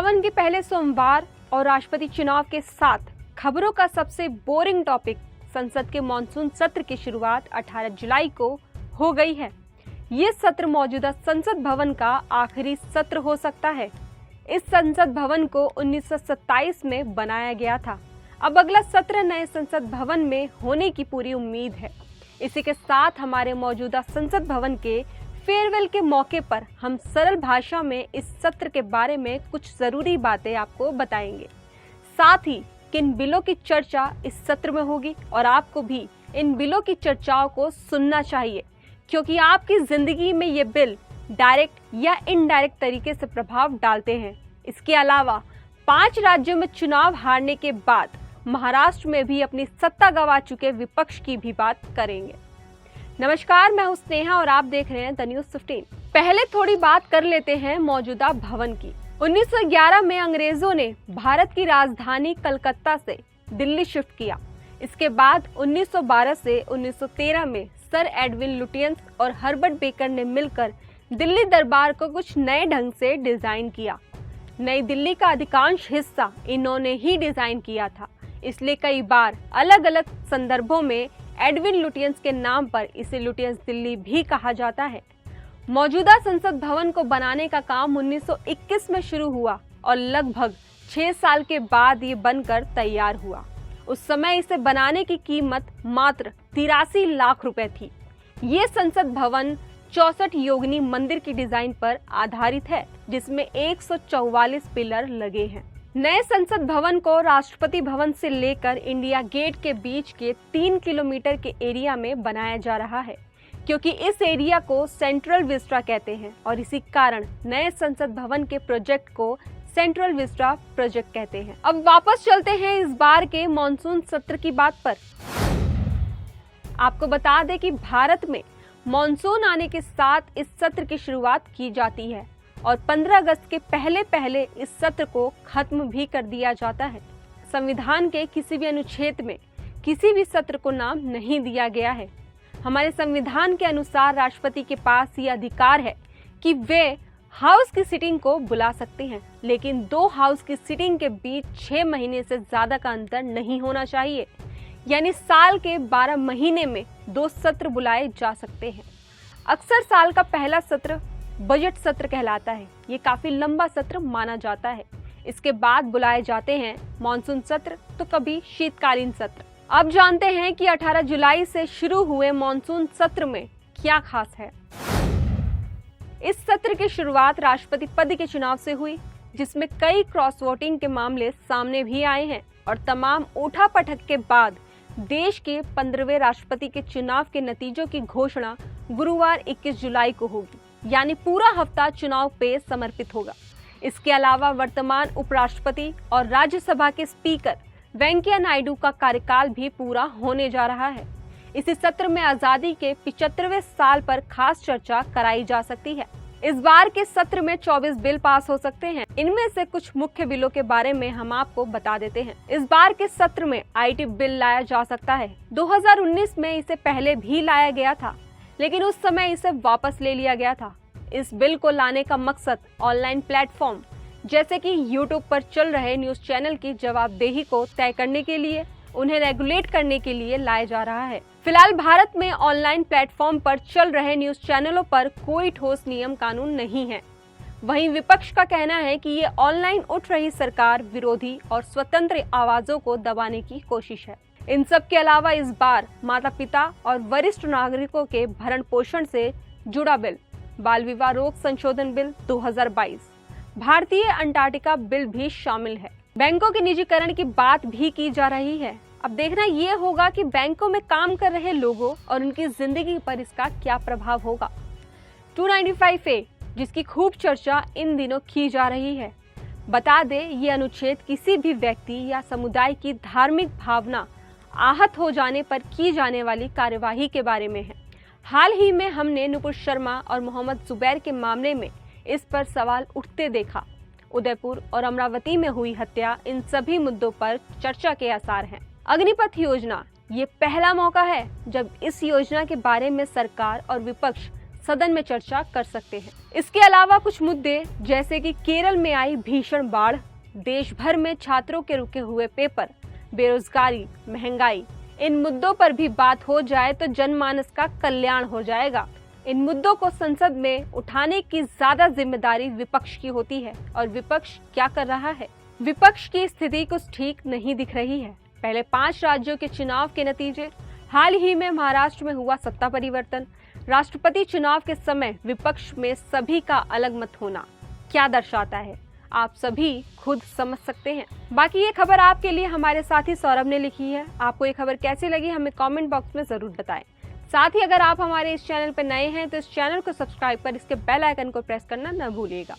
सावन के पहले सोमवार और राष्ट्रपति चुनाव के साथ खबरों का सबसे बोरिंग टॉपिक संसद के मॉनसून सत्र की शुरुआत 18 जुलाई को हो गई है। ये सत्र मौजूदा संसद भवन का आखिरी सत्र हो सकता है। इस संसद भवन को 1927 में बनाया गया था। अब अगला सत्र नए संसद भवन में होने की पूरी उम्मीद है। इसी के साथ हमारे मौजूदा संसद भवन के फेयरवेल के मौके पर हम सरल भाषा में इस सत्र के बारे में कुछ जरूरी बातें आपको बताएंगे। साथ ही किन बिलों की चर्चा इस सत्र में होगी और आपको भी इन बिलों की चर्चाओं को सुनना चाहिए, क्योंकि आपकी जिंदगी में ये बिल डायरेक्ट या इनडायरेक्ट तरीके से प्रभाव डालते हैं। इसके अलावा 5 राज्यों में चुनाव हारने के बाद महाराष्ट्र में भी अपनी सत्ता गंवा चुके विपक्ष की भी बात करेंगे। नमस्कार, मैं हूं स्नेहा और आप देख रहे हैं द न्यूज़ 15। पहले थोड़ी बात कर लेते हैं मौजूदा भवन की। 1911 में अंग्रेजों ने भारत की राजधानी कलकत्ता से दिल्ली शिफ्ट किया। इसके बाद 1912 से 1913 में सर एडविन लुटियंस और हर्बर्ट बेकर ने मिलकर दिल्ली दरबार को कुछ नए ढंग से डिजाइन किया। नई दिल्ली का अधिकांश हिस्सा इन्होंने ही डिजाइन किया था, इसलिए कई बार अलग अलग संदर्भों में एडविन लुटियंस के नाम पर इसे लुटियंस दिल्ली भी कहा जाता है। मौजूदा संसद भवन को बनाने का काम 1921 में शुरू हुआ और लगभग 6 साल के बाद ये बनकर तैयार हुआ। उस समय इसे बनाने की कीमत मात्र 83 लाख रुपए थी। ये संसद भवन 64 योगिनी मंदिर की डिजाइन पर आधारित है, जिसमें 144 पिलर लगे हैं। नए संसद भवन को राष्ट्रपति भवन से लेकर इंडिया गेट के बीच के 3 किलोमीटर के एरिया में बनाया जा रहा है, क्योंकि इस एरिया को सेंट्रल विस्टा कहते हैं और इसी कारण नए संसद भवन के प्रोजेक्ट को सेंट्रल विस्टा प्रोजेक्ट कहते हैं। अब वापस चलते हैं इस बार के मॉनसून सत्र की बात पर। आपको बता दें कि भारत में मॉनसून आने के साथ इस सत्र की शुरुआत की जाती है और 15 अगस्त के पहले इस सत्र को खत्म भी कर दिया जाता है। संविधान के किसी भी अनुच्छेद में किसी भी सत्र को नाम नहीं दिया गया है। हमारे संविधान के अनुसार राष्ट्रपति के पास ये अधिकार है कि वे हाउस की सिटिंग को बुला सकते हैं, लेकिन 2 हाउस की सिटिंग के बीच 6 महीने से ज्यादा का अंतर नहीं होना चाहिए। यानी साल के 12 महीने में 2 सत्र बुलाए जा सकते हैं। अक्सर साल का पहला सत्र बजट सत्र कहलाता है। ये काफी लंबा सत्र माना जाता है। इसके बाद बुलाए जाते हैं मॉनसून सत्र, तो कभी शीतकालीन सत्र। अब जानते हैं कि 18 जुलाई से शुरू हुए मॉनसून सत्र में क्या खास है। इस सत्र की शुरुआत राष्ट्रपति पद के चुनाव से हुई, जिसमें कई क्रॉस वोटिंग के मामले सामने भी आए हैं और तमाम उठापटक के बाद देश के 15वें राष्ट्रपति के चुनाव के नतीजों की घोषणा गुरुवार 21 जुलाई को होगी। यानी पूरा हफ्ता चुनाव पे समर्पित होगा। इसके अलावा वर्तमान उपराष्ट्रपति और राज्यसभा के स्पीकर वेंकैया नायडू का कार्यकाल भी पूरा होने जा रहा है। इसी सत्र में आजादी के 75वें साल पर खास चर्चा कराई जा सकती है। इस बार के सत्र में 24 बिल पास हो सकते हैं। इनमें से कुछ मुख्य बिलों के बारे में हम आपको बता देते हैं। इस बार के सत्र में आईटी बिल लाया जा सकता है। 2019 में इसे पहले भी लाया गया था, लेकिन उस समय इसे वापस ले लिया गया था। इस बिल को लाने का मकसद ऑनलाइन प्लेटफॉर्म जैसे कि यूट्यूब पर चल रहे न्यूज चैनल की जवाबदेही को तय करने के लिए, उन्हें रेगुलेट करने के लिए लाया जा रहा है। फिलहाल भारत में ऑनलाइन प्लेटफॉर्म पर चल रहे न्यूज चैनलों पर कोई ठोस नियम कानून नहीं है। वहीं विपक्ष का कहना है कि ये ऑनलाइन उठ रही सरकार विरोधी और स्वतंत्र आवाजों को दबाने की कोशिश है। इन सब के अलावा इस बार माता पिता और वरिष्ठ नागरिकों के भरण पोषण से जुड़ा बिल, बाल विवाह रोक संशोधन बिल 2022, भारतीय अंटार्कटिका बिल भी शामिल है। बैंकों के निजीकरण की बात भी की जा रही है। अब देखना ये होगा कि बैंकों में काम कर रहे लोगों और उनकी जिंदगी पर इसका क्या प्रभाव होगा। 295A, जिसकी खूब चर्चा इन दिनों की जा रही है। बता दें, ये अनुच्छेद किसी भी व्यक्ति या समुदाय की धार्मिक भावना आहत हो जाने पर की जाने वाली कार्यवाही के बारे में है। हाल ही में हमने नुपुर शर्मा और मोहम्मद जुबैर के मामले में इस पर सवाल उठते देखा। उदयपुर और अमरावती में हुई हत्या, इन सभी मुद्दों पर चर्चा के आसार हैं। अग्निपथ योजना, ये पहला मौका है जब इस योजना के बारे में सरकार और विपक्ष सदन में चर्चा कर सकते हैं। इसके अलावा कुछ मुद्दे जैसे कि केरल में आई भीषण बाढ़, देश भर में छात्रों के रुके हुए पेपर, बेरोजगारी, महंगाई, इन मुद्दों पर भी बात हो जाए तो जनमानस का कल्याण हो जाएगा। इन मुद्दों को संसद में उठाने की ज्यादा जिम्मेदारी विपक्ष की होती है। और विपक्ष क्या कर रहा है? विपक्ष की स्थिति कुछ ठीक नहीं दिख रही है। पहले 5 राज्यों के चुनाव के नतीजे, हाल ही में महाराष्ट्र में हुआ सत्ता परिवर्तन, राष्ट्रपति चुनाव के समय विपक्ष में सभी का अलग मत होना क्या दर्शाता है, आप सभी खुद समझ सकते हैं। बाकी ये खबर आपके लिए हमारे साथी सौरभ ने लिखी है। आपको ये खबर कैसी लगी हमें कमेंट बॉक्स में जरूर बताएं। साथ ही अगर आप हमारे इस चैनल पर नए हैं तो इस चैनल को सब्सक्राइब कर इसके बेल आइकन को प्रेस करना न भूलिएगा।